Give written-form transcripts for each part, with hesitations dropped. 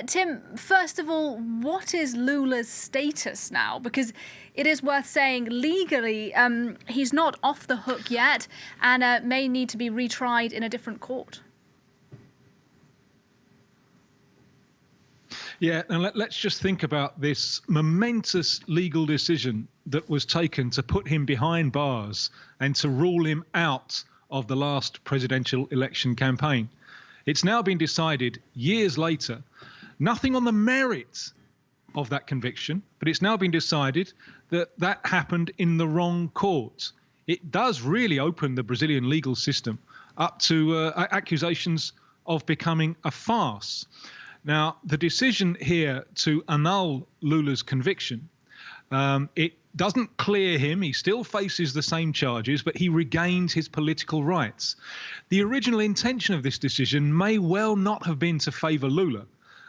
Tim, first of all, what is Lula's status now? Because it is worth saying legally he's not off the hook yet and may need to be retried in a different court. Yeah, and let's just think about this momentous legal decision that was taken to put him behind bars and to rule him out of the last presidential election campaign. It's now been decided years later, nothing on the merits of that conviction, but it's now been decided that that happened in the wrong court. It does really open the Brazilian legal system up to accusations of becoming a farce. Now, the decision here to annul Lula's conviction, it doesn't clear him. He still faces the same charges, but he regains his political rights. The original intention of this decision may well not have been to favour Lula,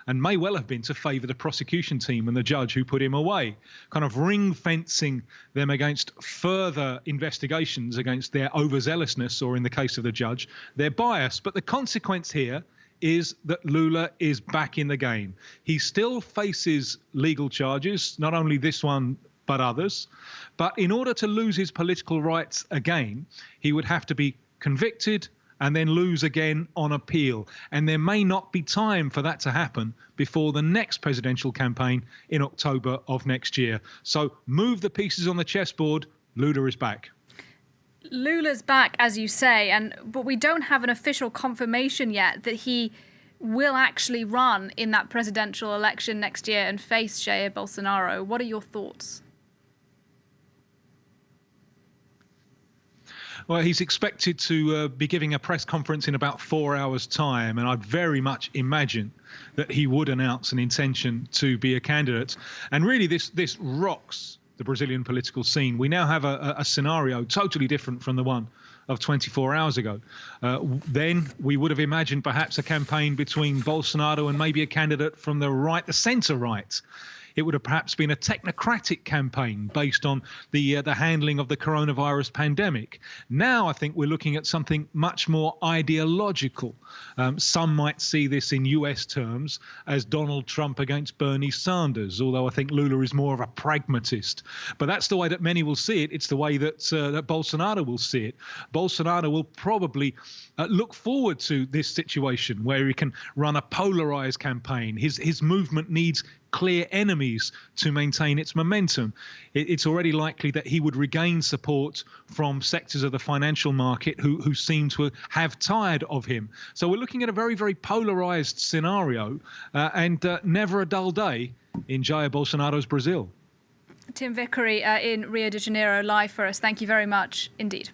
and may well have been to favour the prosecution team and the judge who put him away, kind of ring-fencing them against further investigations against their overzealousness, or in the case of the judge, their bias. But the consequence here is that Lula is back in the game. He still faces legal charges, not only this one, but others. But in order to lose his political rights again, he would have to be convicted and then lose again on appeal. And there may not be time for that to happen before the next presidential campaign in October of next year. So move the pieces on the chessboard, Lula is back. Lula's back, as you say, but we don't have an official confirmation yet that he will actually run in that presidential election next year and face Jair Bolsonaro. What are your thoughts? Well, he's expected to be giving a press conference in about 4 hours' time, and I'd very much imagine that he would announce an intention to be a candidate. And really, this rocks the Brazilian political scene. We now have a scenario totally different from the one of 24 hours ago. Then we would have imagined perhaps a campaign between Bolsonaro and maybe a candidate from the right, the centre right. It would have perhaps been a technocratic campaign based on the handling of the coronavirus pandemic. Now I think we're looking at something much more ideological. Some might see this in US terms as Donald Trump against Bernie Sanders, although I think Lula is more of a pragmatist. But that's the way that many will see it. It's the way that Bolsonaro will see it. Bolsonaro will probably look forward to this situation where he can run a polarized campaign. His movement needs clear enemies to maintain its momentum. It's already likely that he would regain support from sectors of the financial market who seem to have tired of him. So we're looking at a very, very polarized scenario and never a dull day in Jair Bolsonaro's Brazil. Tim Vickery in Rio de Janeiro, live for us. Thank you very much indeed.